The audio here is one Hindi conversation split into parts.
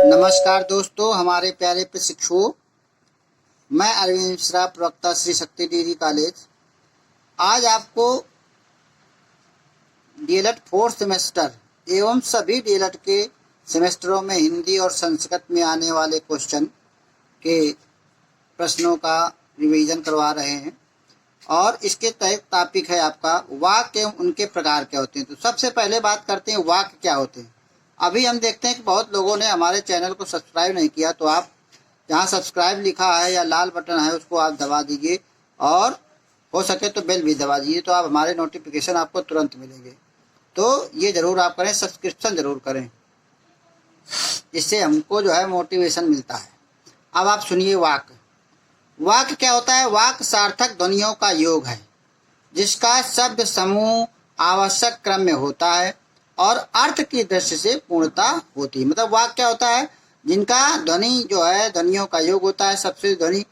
नमस्कार दोस्तों, हमारे प्यारे प्रशिक्षुओं, मैं अरविंद मिश्रा, प्रवक्ता श्री शक्ति डिग्री कॉलेज। आज आपको डीएलएड फोर्थ सेमेस्टर एवं सभी डीएलएड के सेमेस्टरों में हिंदी और संस्कृत में आने वाले क्वेश्चन के प्रश्नों का रिवीजन करवा रहे हैं। और इसके तहत टॉपिक है आपका वाक्य एवं उनके प्रकार क्या होते हैं। तो सबसे पहले बात करते हैं वाक्य क्या होते हैं। अभी हम देखते हैं कि बहुत लोगों ने हमारे चैनल को सब्सक्राइब नहीं किया, तो आप जहाँ सब्सक्राइब लिखा है या लाल बटन है उसको आप दबा दीजिए और हो सके तो बेल भी दबा दीजिए, तो आप हमारे नोटिफिकेशन आपको तुरंत मिलेंगे। तो ये ज़रूर आप करें, सब्सक्रिप्शन ज़रूर करें, इससे हमको जो है मोटिवेशन मिलता है। अब आप सुनिए वाक्य। वाक्य क्या होता है? वाक्य सार्थक ध्वनियों का योग है जिसका शब्द समूह आवश्यक क्रम में होता है और अर्थ की दृष्टि से पूर्णता होती है। मतलब वाक्य क्या होता है? जिनका ध्वनि जो है ध्वनियों का योग होता है। सबसे ध्वनि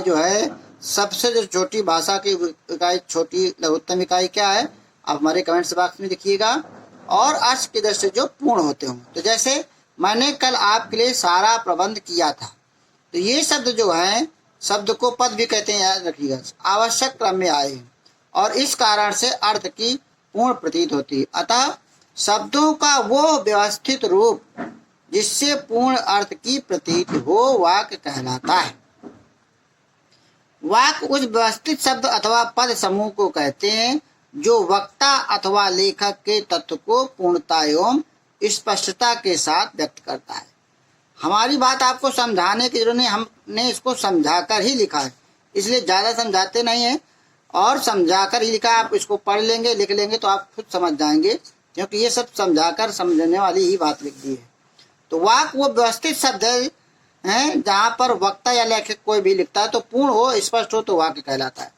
जो है सबसे जो छोटी भाषा की इकाई, छोटी लघुत्तम इकाई क्या है? आप हमारे कमेंट्स बॉक्स में लिखिएगा। और अर्थ की दृष्टि से जो पूर्ण होते हों। तो जैसे मैंने कल आपके लिए सारा प्रबंध किया था, तो ये शब्द जो है, शब्द को पद भी कहते हैं, याद रखिएगा, आवश्यक क्रम में आए और इस कारण से अर्थ की पूर्ण प्रतीत होती है। अतः शब्दों का वो व्यवस्थित रूप जिससे पूर्ण अर्थ की प्रतीत हो वाक्य कहलाता है। वाक्य उस व्यवस्थित शब्द अथवा पद समूह को कहते हैं जो वक्ता अथवा लेखक के तत्व को पूर्णता एवं स्पष्टता के साथ व्यक्त करता है। हमारी बात आपको समझाने की जरूरत नहीं, हमने इसको समझाकर ही लिखा है, इसलिए ज़्यादा समझाते नहीं हैं और समझाकर ही लिखा है। आप इसको पढ़ लेंगे, लिख लेंगे तो आप खुद समझ जाएंगे, क्योंकि ये सब समझाकर समझने वाली ही बात लिख दी है। तो वाक्य वो व्यवस्थित शब्द है जहाँ पर वक्ता या लेखक कोई भी लिखता है तो पूर्ण हो, स्पष्ट हो, तो वाक्य कहलाता है।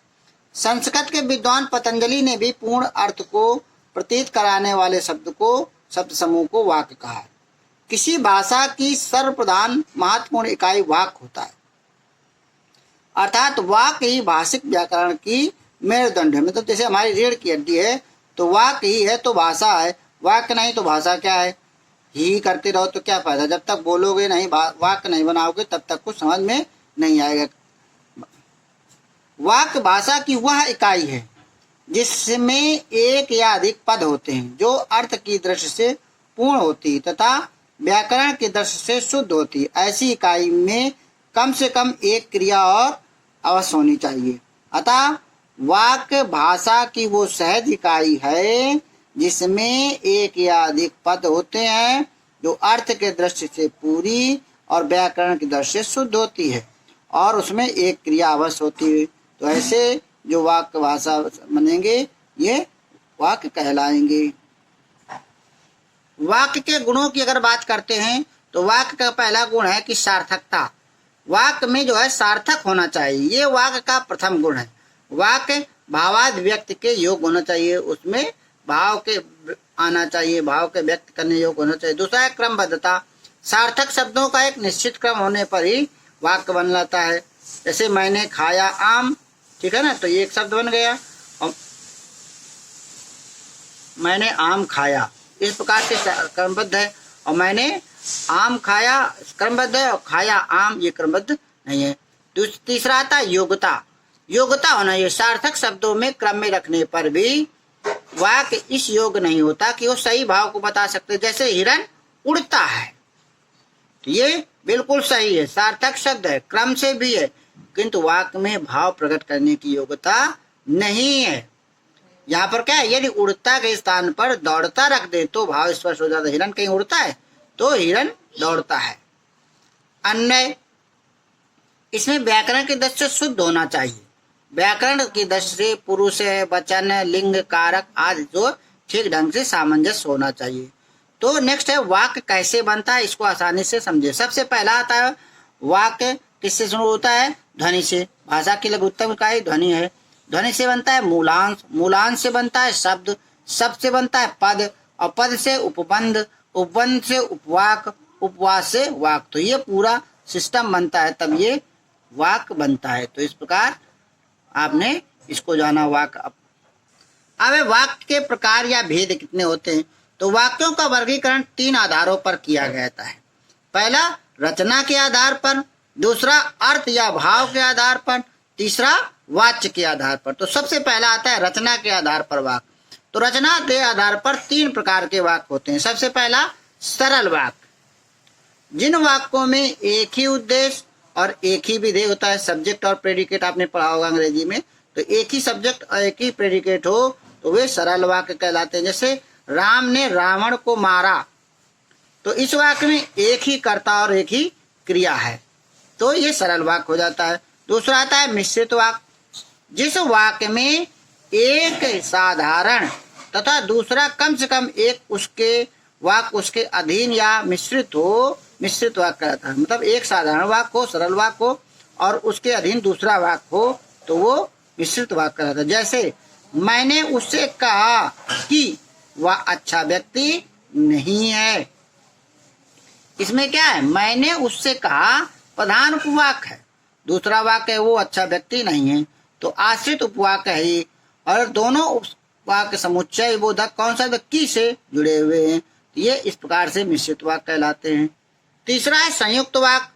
संस्कृत के विद्वान पतंजलि ने भी पूर्ण अर्थ को प्रतीत कराने वाले शब्द समूह को वाक्य कहा है। किसी भाषा की सर्वप्रधान महत्वपूर्ण इकाई वाक्य होता है, अर्थात वाक्य ही भाषिक व्याकरण की मेरुदंड है। मतलब जैसे हमारी रीढ़ की हड्डी है तो वाक्य ही है तो भाषा है, वाक्य नहीं तो भाषा क्या है? ही करते रहो तो क्या फायदा? जब तक बोलोगे नहीं, वाक्य नहीं बनाओगे, तब तक कुछ समझ में नहीं आएगा। वाक्य भाषा की वह इकाई है जिसमें एक या अधिक पद होते हैं जो अर्थ की दृष्टि से पूर्ण होती है तथा व्याकरण की दृष्टि से शुद्ध होती है। ऐसी इकाई में कम से कम एक क्रिया और अवश्य होनी चाहिए। अतः वाक्य भाषा की वो सहज इकाई है जिसमें एक या अधिक पद होते हैं जो अर्थ के दृष्टि से पूरी और व्याकरण की दृष्टि से शुद्ध होती है और उसमें एक क्रिया अवश्य होती है। तो ऐसे जो वाक्य भाषा बनेंगे ये वाक्य कहलाएंगे। वाक्य के गुणों की अगर बात करते हैं तो वाक्य का पहला गुण है कि सार्थकता। वाक्य में जो है सार्थक होना चाहिए, ये वाक्य का प्रथम गुण है। वाक्य भावाभिव्यक्ति के योग होना चाहिए, उसमें भाव के आना चाहिए, भाव के व्यक्त करने योग्य होना चाहिए। दूसरा है क्रमबद्धता। सार्थक शब्दों का एक निश्चित क्रम होने पर ही वाक्य बन जाता है। जैसे मैंने खाया आम, ठीक है ना, तो ये एक शब्द बन गया। और मैंने आम खाया, इस प्रकार से क्रमबद्ध है। और मैंने आम खाया क्रमबद्ध है और खाया आम ये क्रमबद्ध नहीं है। तीसरा आता है योग्यता। योग्यता होना, ये सार्थक शब्दों में क्रम में रखने पर भी वाक्य इस योग्य नहीं होता कि वो सही भाव को बता सकते। जैसे हिरण उड़ता है, तो ये बिल्कुल सही है, सार्थक शब्द है, क्रम से भी है, किंतु वाक्य में भाव प्रकट करने की योग्यता नहीं है। यहाँ पर क्या है? यदि उड़ता के स्थान पर दौड़ता रख दे तो भाव स्पष्ट हो जाता है। हिरण कहीं उड़ता है तो हिरण दौड़ता है। अन्य, इसमें व्याकरण की दृष्टि से शुद्ध होना चाहिए। व्याकरण की दृष्टि से पुरुष, वचन, लिंग, कारक आदि जो ठीक ढंग से सामंजस्य होना चाहिए। तो नेक्स्ट है वाक्य कैसे बनता है, इसको आसानी से समझे। सबसे पहला आता है वाक्य किससे शुरू होता है? ध्वनि से। भाषा की लघुत्तम इकाई ध्वनि है। ध्वनि से बनता है मूलांश, मूलांश से बनता है शब्द, शब्द से बनता है पद और पद से उपबंध, उपबंध से उपवाक, उपवास से वाक। तो ये पूरा सिस्टम बनता है, तब ये वाक्य बनता है। तो इस प्रकार आपने इसको जाना वाक्य। अब वाक्य के प्रकार या भेद कितने होते हैं? तो वाक्यों का वर्गीकरण 3 आधारों पर किया गया है। पहला रचना के आधार पर, दूसरा अर्थ या भाव के आधार पर, तीसरा वाच्य के आधार पर। तो सबसे पहला आता है रचना के आधार पर वाक्य। तो रचना के आधार पर 3 प्रकार के वाक्य होते हैं। सबसे पहला सरल वाक्य, जिन वाक्यों में एक ही उद्देश्य और एक ही विधेय होता है, सब्जेक्ट और प्रेडिकेट आपने पढ़ा होगा अंग्रेजी में, तो एक ही सब्जेक्ट और एक ही प्रेडिकेट हो तो वे सरल वाक्य कहलाते हैं। जैसे राम ने रावण को मारा, तो इस वाक्य में एक ही कर्ता और एक ही क्रिया है, तो ये सरल वाक्य हो जाता है। दूसरा आता है मिश्रित वाक्य, जिस वाक्य में एक साधारण तथा दूसरा कम से कम एक उसके वाक्य उसके अधीन या मिश्रित हो, मिश्रित वाक्य कहलाता है। मतलब एक साधारण वाक्य हो, सरल वाक्य हो और उसके अधीन दूसरा वाक्य हो तो वो मिश्रित वाक्य कहलाता है। जैसे मैंने उससे कहा कि वह अच्छा व्यक्ति नहीं है, इसमें क्या है, मैंने उससे कहा प्रधान उपवाक्य है, दूसरा वाक्य है वो अच्छा व्यक्ति नहीं है, तो आश्रित उपवाक्य है और दोनों उपवाक्य समुच्चय बोधक कौन सा, की से जुड़े हुए हैं। ये इस प्रकार से मिश्रित वाक्य कहलाते हैं। तीसरा है संयुक्त वाक्य,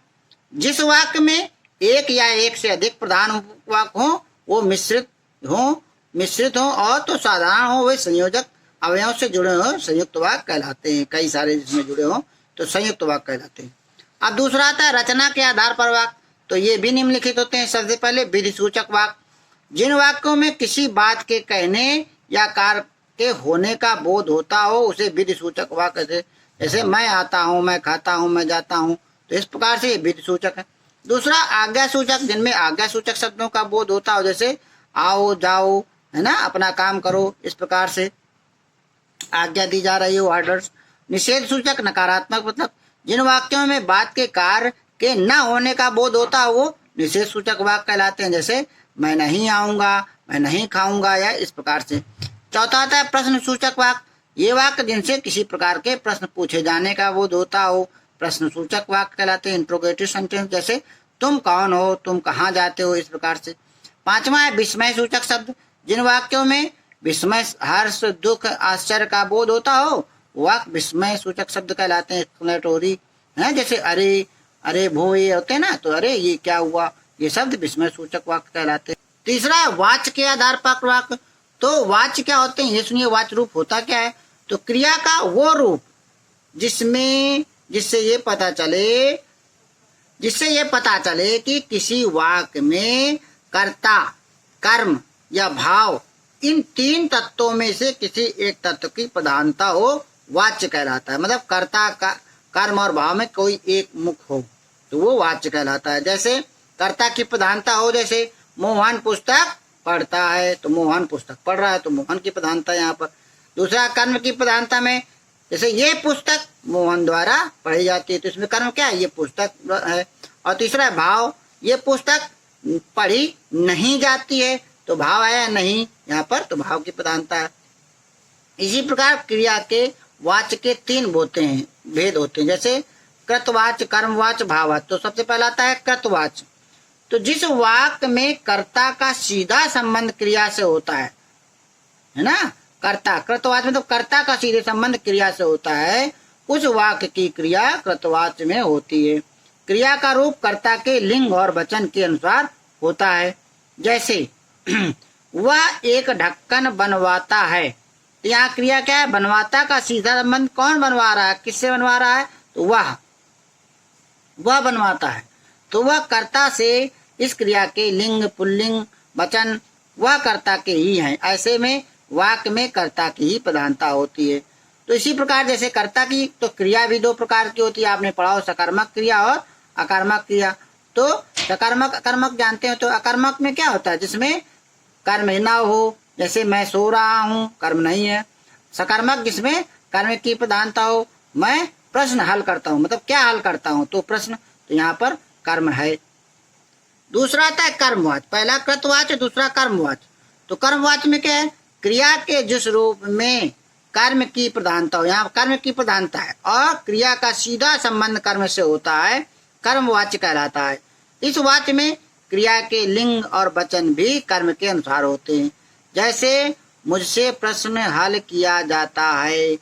जिस वाक्य में एक या एक से अधिक प्रधान उपवाक्य हो वो मिश्रित हो और तो साधारण हो वे संयोजक अवयवों से जुड़े हो संयुक्त वाक्य कहलाते हैं। कई सारे जिसमें जुड़े हो तो संयुक्त वाक्य कहलाते हैं। अब दूसरा आता है रचना के आधार पर वाक्य, तो ये भी निम्नलिखित होते हैं। सबसे पहले विधि सूचक वाक्य, जिन वाक्यों में किसी बात के कहने या कार्य के होने का बोध होता हो उसे विधि सूचक वाक्य कहते हैं। जैसे मैं आता हूँ, मैं खाता हूँ, मैं जाता हूँ, तो इस प्रकार से ये विधि सूचक है। दूसरा आज्ञा सूचक, जिनमें आज्ञा सूचक शब्दों का बोध होता हो, जैसे आओ जाओ, है ना, अपना काम करो, इस प्रकार से आज्ञा दी जा रही हो, ऑर्डर्स। निषेध सूचक नकारात्मक, मतलब जिन वाक्यों में बात के कार्य के न होने का बोध होता हो वो निषेध सूचक वाक्य कहलाते हैं। जैसे मैं नहीं आऊंगा, मैं नहीं खाऊंगा, या इस प्रकार से। चौथा आता है प्रश्न सूचक वाक्य, ये वाक्य जिनसे किसी प्रकार के प्रश्न पूछे जाने का बोध होता हो प्रश्न सूचक वाक्य कहलाते हैं। इंट्रोगेटिव सेंटेंस, जैसे तुम कौन हो, तुम कहाँ जाते हो, इस प्रकार से। पांचवा है विस्मय सूचक शब्द, जिन वाक्यों में विस्मय, हर्ष, दुख, आश्चर्य का बोध होता हो वाक्य विस्मय सूचक शब्द कहलाते हैं। एक्सप्लेनेटरी है, जैसे अरे अरे भो, ये होते हैं ना, तो अरे ये क्या हुआ, ये शब्द विस्मय सूचक वाक्य कहलाते हैं। तीसरा है वाच्य के आधार पर वाक्य, तो वाच्य क्या होते हैं ये सुनिए। वाच्य रूप होता क्या है, तो क्रिया का वो रूप जिससे ये पता चले कि किसी वाक्य में कर्ता, कर्म या भाव, इन 3 तत्वों में से किसी एक तत्व की प्रधानता हो वाच्य कहलाता है। मतलब कर्ता का कर्म और भाव में कोई एक मुख्य हो तो वो वाच्य कहलाता है। जैसे कर्ता की प्रधानता हो, जैसे मोहन पुस्तक पढ़ता है तो मोहन पुस्तक पढ़ रहा है, तो मोहन की प्रधानता यहाँ पर। दूसरा कर्म की प्रधानता में, जैसे ये पुस्तक मोहन द्वारा पढ़ी जाती है, तो इसमें कर्म क्या है, ये पुस्तक है। और तीसरा भाव, ये पुस्तक पढ़ी नहीं जाती है, तो भाव आया नहीं यहाँ पर, तो भाव की प्रधानता है। इसी प्रकार क्रिया के वाच्य के 3 भेद होते हैं, जैसे कृतवाच्य, कर्मवाच्य, भाववाच्य। तो सबसे पहला आता है कृतवाच्य, तो जिस वाक्य में कर्ता का सीधा संबंध क्रिया से होता है ना, कर्ता, कृतवाच्य मतलब कर्ता का सीधे संबंध क्रिया से होता है, उस वाक्य की क्रिया कृतवाच्य में होती है। क्रिया का रूप कर्ता के लिंग और वचन के अनुसार होता है। जैसे वह एक ढक्कन बनवाता है, तो यहाँ क्रिया क्या है, बनवाता का सीधा संबंध कौन बनवा रहा है, किससे बनवा रहा है, तो वह बनवाता है, तो वह कर्ता से इस क्रिया के लिंग, पुल्लिंग, वचन वह कर्ता के ही हैं। ऐसे में वाक्य में कर्ता की ही प्रधानता होती है। तो इसी प्रकार जैसे कर्ता की, तो क्रिया भी 2 प्रकार की होती है, आपने पढ़ा हो, सकर्मक क्रिया और अकर्मक क्रिया। तो सकर्मक अकर्मक जानते हो, तो अकर्मक में क्या होता है, जिसमें कर्म न हो, जैसे मैं सो रहा हूँ, कर्म नहीं है। सकर्मक जिसमें कर्म की प्रधानता हो, मैं प्रश्न हल करता हूँ, मतलब क्या हल करता हूँ, तो प्रश्न, तो यहाँ पर कर्म है। दूसरा आता है कर्मवाच्य, पहला कृतवाच्य, दूसरा कर्मवाच्य। तो कर्मवाच्य में क्या है, क्रिया के जिस रूप में कर्म की प्रधानता हो, यहाँ कर्म की प्रधानता है और क्रिया का सीधा संबंध कर्म से होता है, कर्मवाच्य कहलाता है। इस वाच्य में क्रिया के लिंग और वचन भी कर्म के अनुसार होते हैं। जैसे मुझसे प्रश्न हल किया जाता है,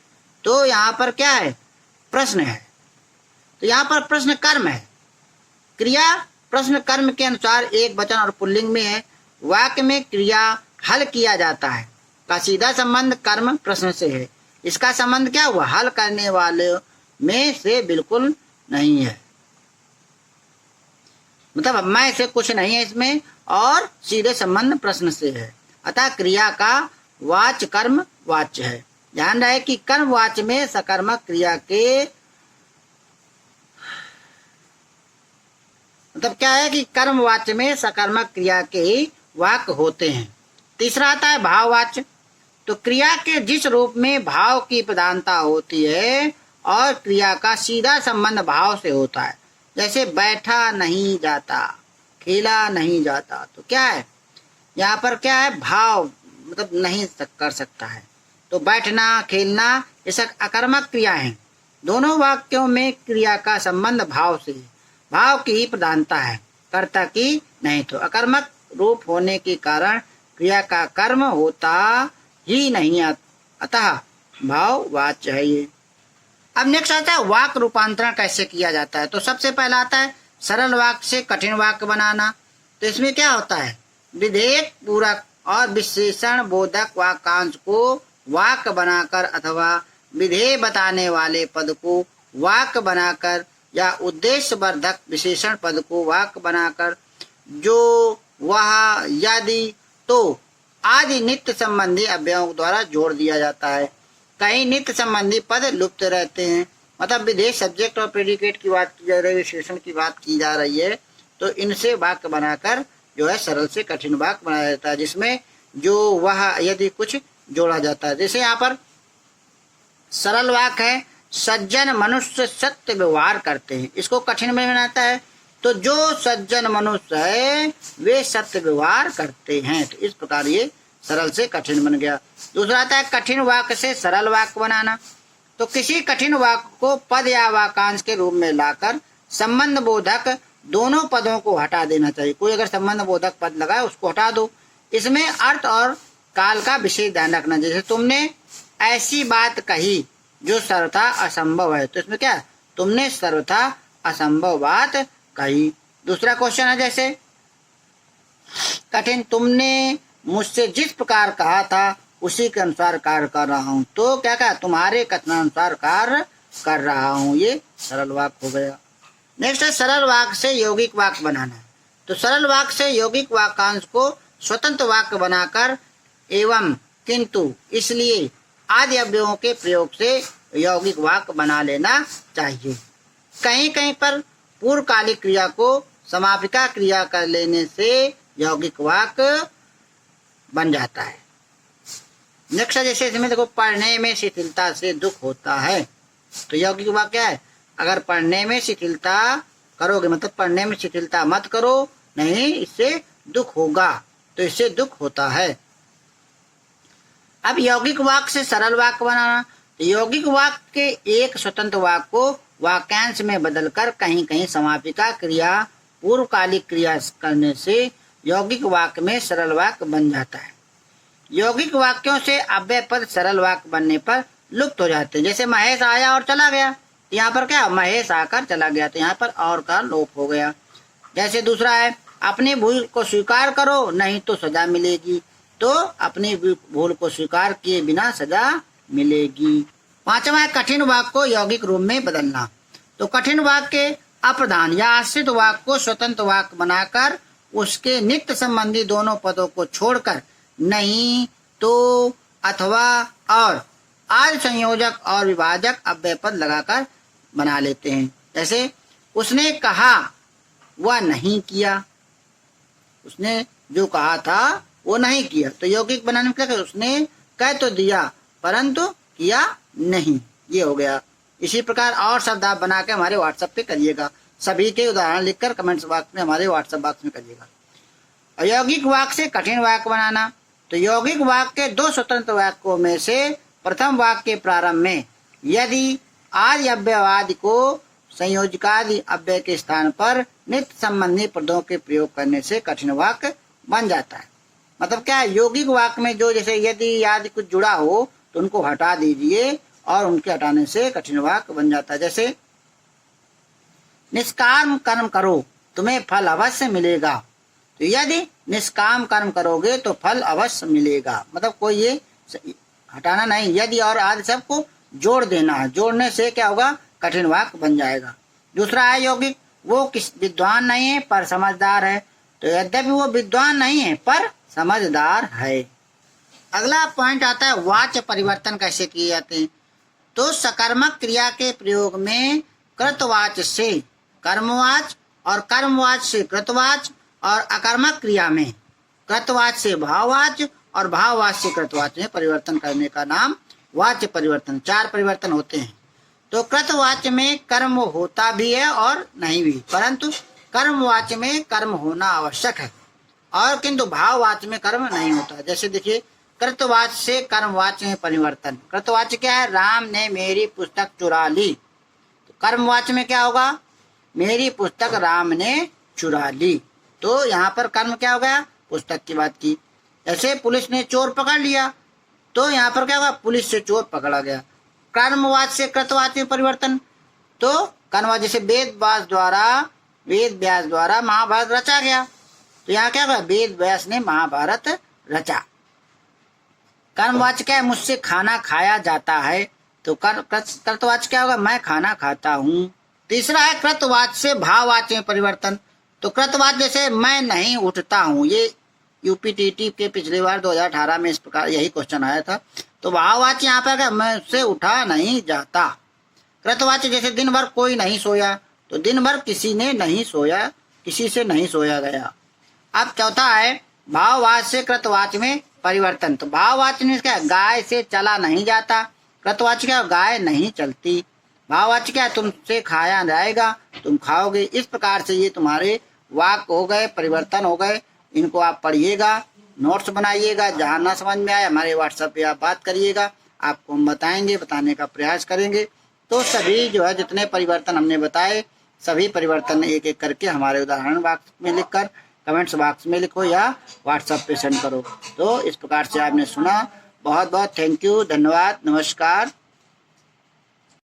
तो यहाँ पर क्या है, प्रश्न है, तो यहाँ पर प्रश्न कर्म है, क्रिया प्रश्न कर्म के अनुसार एक वचन और पुल्लिंग में है। वाक्य में क्रिया हल किया जाता है का सीधा संबंध कर्म प्रश्न से है। इसका संबंध क्या हुआ? हल करने वाले में से बिल्कुल नहीं है, मतलब मैं से कुछ नहीं है इसमें, और सीधे संबंध प्रश्न से है। अतः क्रिया का वाच्य कर्म वाच्य है। ध्यान रहे कि कर्म वाच्य में सकर्मक क्रिया के मतलब क्या है कि कर्म वाच्य में सकर्मक क्रिया के ही वाक्य होते हैं। तीसरा आता है भाववाच्य। तो क्रिया के जिस रूप में भाव की प्रधानता होती है और क्रिया का सीधा संबंध भाव से होता है, जैसे बैठा नहीं जाता, खेला नहीं जाता, तो क्या है यहाँ पर क्या है? भाव, मतलब नहीं कर सकता है। तो बैठना खेलना ये सब अकर्मक क्रिया है। दोनों वाक्यों में क्रिया का संबंध भाव से, भाव की ही प्रधानता है, कर्ता की नहीं। तो अकर्मक रूप होने के कारण क्रिया का कर्म होता ही नहीं, अतः भाव वाच्य है ये। अब नेक्स्ट आता है वाक्य रूपांतरण कैसे किया जाता है। तो सबसे पहला आता है सरल वाक्य से कठिन वाक्य बनाना। तो इसमें क्या होता है? विधेयक पूरक और विशेषण बोधक वाक्यांश को वाक्य बनाकर अथवा विधेय बताने वाले पद को वाक्य बनाकर या उद्देश्य वर्धक विशेषण पद को वाक्य बनाकर जो, वह, यदि, तो आदि नित्य संबंधी अव्ययों द्वारा जोड़ दिया जाता है। कई नित्य संबंधी पद लुप्त रहते हैं, मतलब विधेय सब्जेक्ट और प्रेडिकेट की बात की जा रही है, विशेषण की बात की जा रही है, तो इनसे वाक्य बनाकर जो है सरल से कठिन वाक्य बनाया जाता है, जिसमें जो, वह, यदि कुछ जोड़ा जाता है। जैसे यहाँ पर सरल वाक्य है सज्जन मनुष्य सत्य व्यवहार करते हैं, इसको कठिन में बनाता है तो जो सज्जन मनुष्य है वे सत्य व्यवहार करते हैं। तो इस प्रकार ये सरल से कठिन बन गया। दूसरा आता है कठिन वाक्य से सरल वाक्य बनाना। तो किसी कठिन वाक्य को पद या वाक्यांश के रूप में लाकर संबंध बोधक दोनों पदों को हटा देना चाहिए। कोई अगर संबंध बोधक पद लगाए उसको हटा दो। इसमें अर्थ और काल का विशेष ध्यान रखना। जैसे तुमने ऐसी बात कही जो सर्वथा असंभव है, तो इसमें क्या, तुमने सर्वथा असंभव बात कही। दूसरा क्वेश्चन है जैसे कठिन, तुमने मुझसे जिस प्रकार कहा था उसी के अनुसार कार्य कर रहा हूँ। तो क्या कहा, तुम्हारे कथनानुसार कार्य कर रहा हूँ। ये सरल वाक्य हो गया। नेक्स्ट है सरल वाक्य से यौगिक वाक्य बनाना। तो सरल वाक्य से यौगिक वाक्यांश को स्वतंत्र वाक्य बनाकर एवं, किंतु, इसलिए आदि अव्ययों के प्रयोग से यौगिक वाक्य बना लेना चाहिए। कहीं कहीं पर पूर्वकालिक क्रिया को समापिका क्रिया कर लेने से यौगिक वाक्य बन जाता है। नेक्स्ट जैसे इसमें देखो पढ़ने में शिथिलता से दुख होता है। तो यौगिक वाक्य क्या है? अगर पढ़ने में शिथिलता करोगे, मतलब पढ़ने में शिथिलता मत करो, नहीं इससे दुख होगा, तो इससे दुख होता है। अब यौगिक वाक्य से सरल वाक्य बनाना। तो यौगिक वाक्य के एक स्वतंत्र वाक्य को वाक्यांश में बदलकर कहीं कहीं समापिका क्रिया पूर्वकालिक क्रिया करने से यौगिक वाक्य में सरल वाक्य बन जाता है। यौगिक वाक्यों से अव्यय पद सरल वाक्य बनने पर लुप्त हो जाते हैं। जैसे महेश आया और चला गया, तो यहाँ पर क्या, महेश आकर चला गया, तो यहाँ पर और का लोप हो गया। जैसे दूसरा है अपनी भूल को स्वीकार करो नहीं तो सजा मिलेगी। तो अपनी भूल को स्वीकार किए बिना सजा मिलेगी। पांचवा है कठिन वाक्य को यौगिक रूप में बदलना। तो कठिन वाक्य के अप्रधान या आश्रित वाक्य को स्वतंत्र वाक्य बनाकर उसके नित्य संबंधी दोनों पदों को छोड़कर नहीं, तो, अथवा और आदि संयोजक और विभाजक अव्यय पद लगाकर बना लेते हैं। जैसे उसने कहा वह नहीं किया, उसने जो कहा था वो नहीं किया, तो यौगिक बनाने में क्या, उसने कह तो दिया परंतु किया नहीं, ये हो गया। इसी प्रकार और शब्द आप बना के हमारे व्हाट्सएप पे करिएगा। सभी के उदाहरण लिखकर कमेंट्स बॉक्स में, हमारे व्हाट्सएप बॉक्स में करिएगा। अयौगिक वाक्य से कठिन वाक्य बनाना। तो यौगिक वाक्य के दो स्वतंत्र वाक्यों में से प्रथम वाक्य के प्रारंभ में यदि आदि अव्ययवादि को संयोजकादि अव्यय के स्थान पर नित्य संबंधी पदों के प्रयोग करने से कठिन वाक्य बन जाता है। मतलब क्या है, यौगिक वाक्य में जो जैसे यदि आदि कुछ जुड़ा हो तो उनको हटा दीजिए और उनके हटाने से कठिन वाक्य बन जाता है। जैसे निष्काम कर्म करो तुम्हें फल अवश्य मिलेगा। तो यदि निष्काम कर्म करोगे तो फल अवश्य मिलेगा, मतलब कोई ये हटाना नहीं, यदि और आदि सबको जोड़ देना है, जोड़ने से क्या होगा, कठिन वाक्य बन जाएगा। दूसरा है यौगिक, वो किस विद्वान नहीं है पर समझदार है। तो यद्यपि वो विद्वान नहीं है पर समझदार है। अगला पॉइंट आता है वाच्य परिवर्तन कैसे किए जाते हैं। तो सकर्मक क्रिया के प्रयोग में कृतवाच्य से कर्मवाच्य और कर्मवाच्य से कृतवाच्य और अकर्मक क्रिया में कृतवाच्य से भाववाच्य और भाववाच्य से कृतवाच्य में परिवर्तन करने का नाम वाच्य परिवर्तन। 4 परिवर्तन होते हैं। तो कृतवाच्य में कर्म होता भी है और नहीं भी, परंतु कर्मवाच्य में कर्म होना आवश्यक है और किंतु भाववाच्य में कर्म नहीं होता। जैसे देखिए कृतवाच्य से कर्मवाच्य में परिवर्तन। कृतवाच्य क्या है, राम ने मेरी पुस्तक चुरा ली। तो कर्मवाच्य में क्या होगा, मेरी पुस्तक राम ने चुरा ली। तो यहाँ पर कर्म क्या हो गया, पुस्तक की बात की। ऐसे पुलिस ने चोर पकड़ लिया, तो यहाँ पर क्या होगा, पुलिस से चोर पकड़ा गया। कर्मवाच्य से कृतवाच्य में परिवर्तन। तो कर्मवाच्य से वेद व्यास द्वारा महाभारत रचा गया। तो यहाँ क्या होगा, वेद व्यास ने महाभारत रचा। कर्मवाच्य क्या है, मुझसे खाना खाया जाता है। तो कृतवाच्य क्या होगा, मैं खाना खाता हूँ। तीसरा है कृतवाच्य से भाववाच्य में परिवर्तन। तो कृतवाच्य जैसे मैं नहीं उठता हूँ, ये यूपीटीटी के पिछले बार 2018 में इस प्रकार यही क्वेश्चन आया था। तो भाववाच्य यहाँ पर क्या, मैं उससे उठा नहीं जाता। कृतवाच्य जैसे दिन भर कोई नहीं सोया, तो दिन भर किसी ने नहीं सोया, किसी से नहीं सोया गया। अब चौथा है भाववाच्य से कृतवाच्य में परिवर्तन। तो भाववाच्य में क्या, गाय से चला नहीं जाता। कृतवाच्य क्या, गाय नहीं चलती। भाववाच्य क्या, तुमसे खाया जाएगा, तुम खाओगे। इस प्रकार से ये तुम्हारे वाक्य हो गए, परिवर्तन हो गए। इनको आप पढ़िएगा, नोट्स बनाइएगा, जहाँ ना समझ में आए हमारे व्हाट्सएप पे आप बात करिएगा, आपको हम बताएंगे, बताने का प्रयास करेंगे। तो सभी जो है जितने परिवर्तन हमने बताए, सभी परिवर्तन एक एक करके हमारे उदाहरण बॉक्स में लिखकर कमेंट्स बॉक्स में लिखो या व्हाट्सएप पे सेंड करो। तो इस प्रकार से आपने सुना, बहुत बहुत थैंक यू, धन्यवाद, नमस्कार।